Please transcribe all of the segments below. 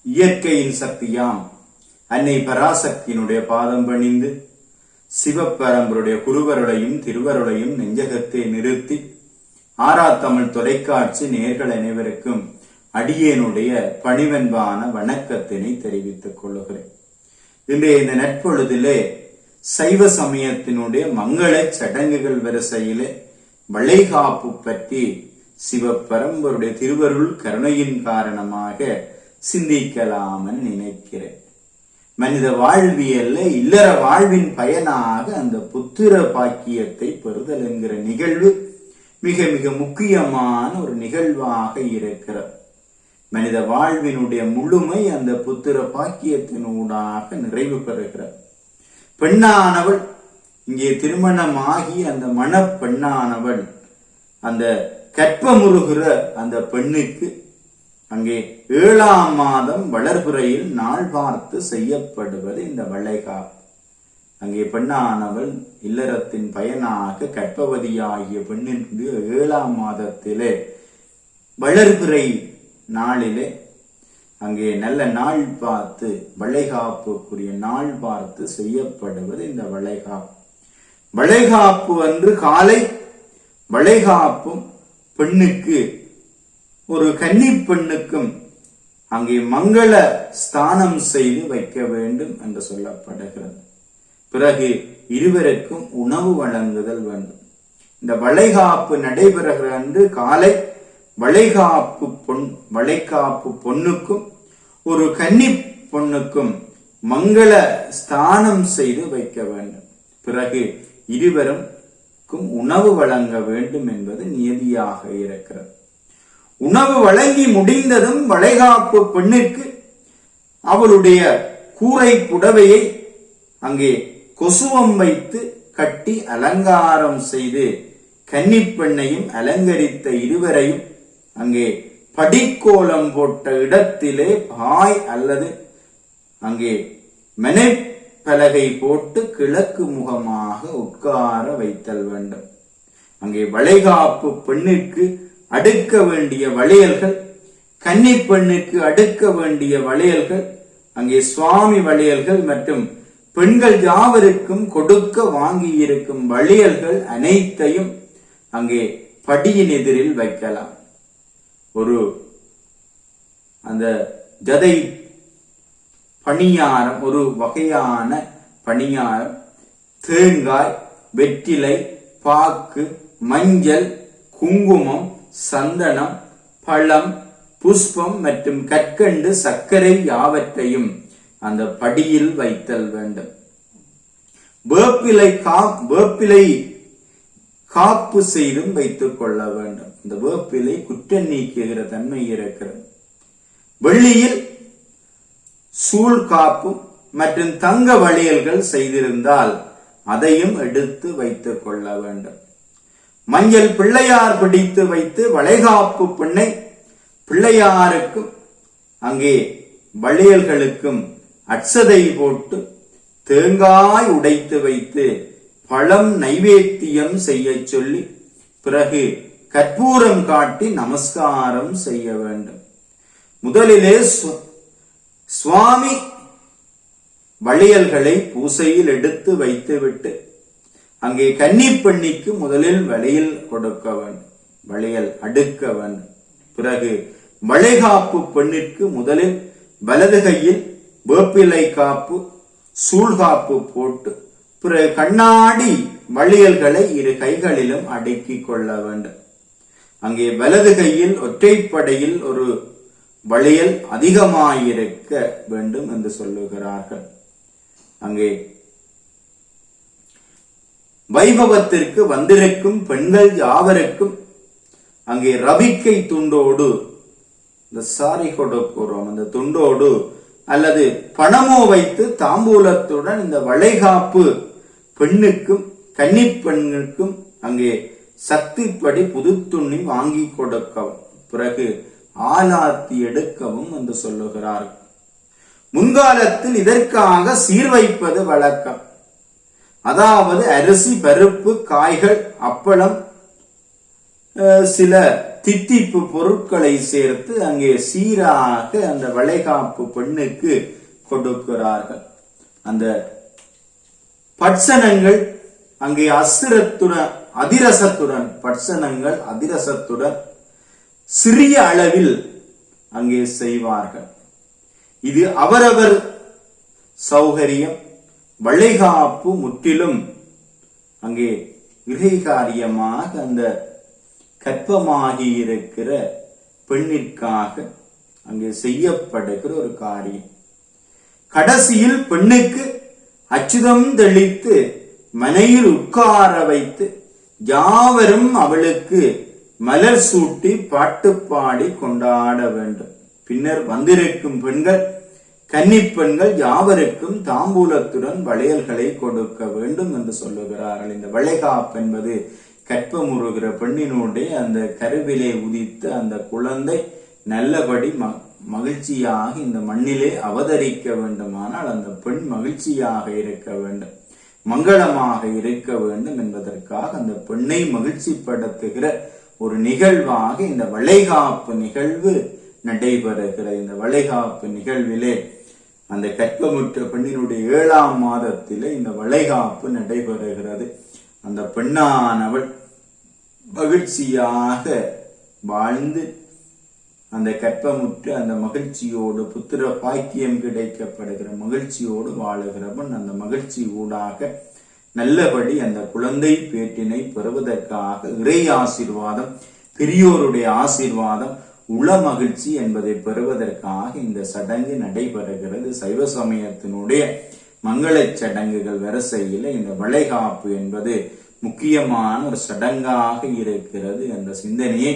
இயற்கையின் சக்தியாம் அன்னை பராசக்தியினுடைய பாதம் பணிந்து சிவப்பரம்பருடைய குருவருளையும் திருவருளையும் நெஞ்சகத்தை நிறுத்தி ஆறாத்தமிழ் தொலைக்காட்சி நேர்கள் அனைவருக்கும் அடியேனுடைய பணிவன்பான வணக்கத்தினை தெரிவித்துக் கொள்ளுகிறேன். இன்றைய இந்த நட்பொழுதிலே சைவ சமயத்தினுடைய மங்கள சடங்குகள் வரிசையிலே வளைகாப்பு பற்றி சிவப்பரம்பருடைய திருவருள் கருணையின் காரணமாக சிந்திக்கலாமன் நினைக்கிறேன். மனித வாழ்வியல்ல இல்லற வாழ்வின் பயனாக அந்த புத்திர பாக்கியத்தை பெறுதல் என்கிற நிகழ்வு மிக மிக முக்கியமான ஒரு நிகழ்வாக இருக்கிறது. மனித வாழ்வினுடைய முழுமை அந்த புத்திர பாக்கியத்தினூடாக நிறைவு பெறுகிறது. பெண்ணானவள் இங்கே திருமணமாகி அந்த மணப்பெண்ணானவள் அந்த கற்பமுறுகிற அந்த பெண்ணுக்கு அங்கே 7ஆம் மாதம் வளர்புறையில் நாள் பார்த்து செய்யப்படுவது இந்த வளைகாப்பு. அங்கே பெண்ணானவள் இல்லறத்தின் பயனாக கற்பவதியாகிய பெண்ணின் 7ஆம் மாதத்திலே வளர்பிறை நாளிலே அங்கே நல்ல நாள் பார்த்து வளைகாப்புக்குரிய நாள் பார்த்து செய்யப்படுவது இந்த வளைகாப்பு. வளைகாப்பு அன்று காலை வளைகாப்பும் பெண்ணுக்கு ஒரு கன்னி பெண்ணுக்கும் அங்கே மங்கள ஸ்தானம் செய்து வைக்க வேண்டும் என்று சொல்லப்படுகிறது. பிறகு இருவருக்கும் உணவு வழங்குதல் வேண்டும். இந்த வளைகாப்பு நடைபெறுகிற அன்று காலை வளைகாப்பு பொண்ணுக்கும் ஒரு கன்னி பொண்ணுக்கும் மங்கள ஸ்தானம் செய்து வைக்க வேண்டும். பிறகு இருவருக்கும் உணவு வழங்க வேண்டும் என்பது நியதியாக இருக்கிறது. உணவு வழங்கி முடிந்ததும் வளைகாப்பு பெண்ணிற்கு அவளுடைய கூரை புடவையை அங்கே கொசுவம் வைத்து கட்டி அலங்காரம் செய்து கன்னிப்பெண்ணையும் அலங்கரித்த இருவரையும் அங்கே படிக்கோலம் போட்ட இடத்திலே பாய் அல்லது அங்கே மெனைப்பலகை போட்டு கிழக்கு முகமாக உட்கார வைத்தல் வேண்டும். அங்கே வளைகாப்பு பெண்ணிற்கு அடுக்க வேண்டிய வளையல்கள், கன்னி பெண்ணுக்கு அடுக்க வேண்டிய வளையல்கள், அங்கே சுவாமி வளையல்கள் மற்றும் பெண்கள் யாவருக்கும் கொடுக்க வாங்கி இருக்கும் வளையல்கள் அனைத்தையும் அங்கே படியின் எதிரில் வைக்கலாம். ஒரு அந்த ஜதை பணியாரம், ஒரு வகையான பணியாரம், தேங்காய், வெற்றிலை, பாக்கு, மஞ்சள், குங்குமம், சந்தனம், பழம், புஷ்பம் மற்றும் கற்கண்டு, சர்க்கரை யாவற்றையும் அந்த படியில் வைத்தல் வேண்டும். வேப்பிலை காப்பு செய்தும் வைத்துக் கொள்ள வேண்டும். இந்த வேப்பிலை குற்றம் நீக்குகிற தன்மை இருக்கிறது. வெள்ளியில் சூழ் காப்பும் மற்றும் தங்க வளையல்கள் செய்திருந்தால் அதையும் எடுத்து வைத்துக் கொள்ள வேண்டும். மஞ்சள் பிள்ளையார் பிடித்து வைத்து வளைகாப்பு பெண்ணை பிள்ளையாருக்கும் அங்கே வளையல்களுக்கும் அட்சதை போட்டு தேங்காய் உடைத்து வைத்து பழம் நைவேத்தியம் செய்ய சொல்லி பிறகு கற்பூரம் காட்டி நமஸ்காரம் செய்ய வேண்டும். முதலிலே சுவாமி வளையல்களை பூசையில் எடுத்து வைத்துவிட்டு அங்கே கன்னி பெண்ணிக்கு முதலில் வளையல் கொடுக்க வேண்டும், வளையல் அடுக்க வேண்டும். பிறகு வளைகாப்பு பெண்ணிற்கு முதலில் வலது கையில் வேப்பிலை காப்பு, சூழ்காப்பு போட்டு பிறகு கண்ணாடி வளையல்களை இரு கைகளிலும் அடுக்கிக் கொள்ள வேண்டும். அங்கே வலது கையில் ஒற்றைப்படையில் ஒரு வளையல் அதிகமாயிருக்க வேண்டும் என்று சொல்லுகிறார்கள். அங்கே வைபவத்திற்கு வந்திருக்கும் பெண்கள் யாவருக்கும் அங்கே ரவிக்கை துண்டோடு இந்த சாரி கொடுக்கிறோம், அந்த துண்டோடு அல்லது பணமோ வைத்து தாம்பூலத்துடன் இந்த வளைகாப்பு பெண்ணுக்கும் கன்னி பெண்ணுக்கும் அங்கே சக்திப்படி புது துணி வாங்கி கொடுக்கவும் பிறகு ஆலாத்தி எடுக்கவும் என்று சொல்லுகிறார்கள். முன்காலத்தில் இதற்காக சீர்வைப்பது வழக்கம். அதாவது அரிசி, பருப்பு, காய்கள், அப்பளம், சில தித்திப்பு பொருட்களை சேர்த்து அங்கே சீராக அந்த வளைகாப்பு பெண்ணுக்கு கொடுக்கிறார்கள். அந்த பட்சணங்கள் அங்கே அதிரசத்துடன் பட்சணங்கள் அதிரசத்துடன் சிறிய அளவில் அங்கே செய்வார்கள். இது அவரவர் சௌகரியம். வளைகாப்பு முற்றிலும் அங்கே இறைகாரியமாக அந்த கற்பமாகி இருக்கிற பெண்ணிற்காக அங்கே செய்யப்படுகிற ஒரு காரியம். கடைசியில் பெண்ணுக்கு அச்சுதம் தெளித்து மனையில் உட்கார வைத்து யாவரும் அவளுக்கு மலர் சூட்டி பாட்டு பாடி கொண்டாட வேண்டும். பின்னர் வந்திருக்கும் பெண்கள் கன்னிப்பெண்கள் யாவருக்கும் தாம்பூலத்துடன் வளையல்களை கொடுக்க வேண்டும் என்று சொல்லுகிறார்கள். இந்த வளைகாப்பு என்பது கற்பமுறுகிற பெண்ணினுடைய அந்த கருவிலே உதித்த அந்த குழந்தை நல்லபடி மகிழ்ச்சியாக இந்த மண்ணிலே அவதரிக்க வேண்டுமானால் அந்த பெண் மகிழ்ச்சியாக இருக்க வேண்டும், மங்களமாக இருக்க வேண்டும் என்பதற்காக அந்த பெண்ணை மகிழ்ச்சிப்படுத்துகிற ஒரு நிகழ்வாக இந்த வளைகாப்பு நிகழ்வு நடைபெறுகிறது. இந்த வளைகாப்பு நிகழ்விலே அந்த கற்பமுற்ற பெண்ணினுடைய 7ஆம் மாதத்திலே இந்த வளைகாப்பு நடைபெறுகிறது. அந்த பெண்ணானவள் மகிழ்ச்சியாக வாழ்ந்து அந்த கற்பமுற்று அந்த மகிழ்ச்சியோடு புத்திர பாக்கியம் கிடைக்கப்படுகிற மகிழ்ச்சியோடு வாழுகிறவன் அந்த மகிழ்ச்சி ஊடாக நல்லபடி அந்த குழந்தை பேற்றினை பெறுவதற்காக இறை ஆசீர்வாதம், பெரியோருடைய ஆசீர்வாதம், உள மகிழ்ச்சி என்பதை பெறுவதற்காக இந்த சடங்கு நடைபெறுகிறது. சைவ சமயத்தினுடைய மங்கள சடங்குகள் வரிசையில இந்த வளைகாப்பு என்பது முக்கியமான ஒரு சடங்காக இருக்கிறது என்ற சிந்தனையை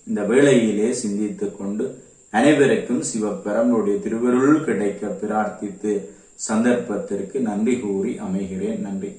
இந்த வேளையிலே சிந்தித்துக் கொண்டு அனைவருக்கும் சிவபெருமானுடைய திருவருள் கிடைக்க பிரார்த்தித்து சந்தர்ப்பத்திற்கு நன்றி கூறி அமைகிறேன். நன்றி.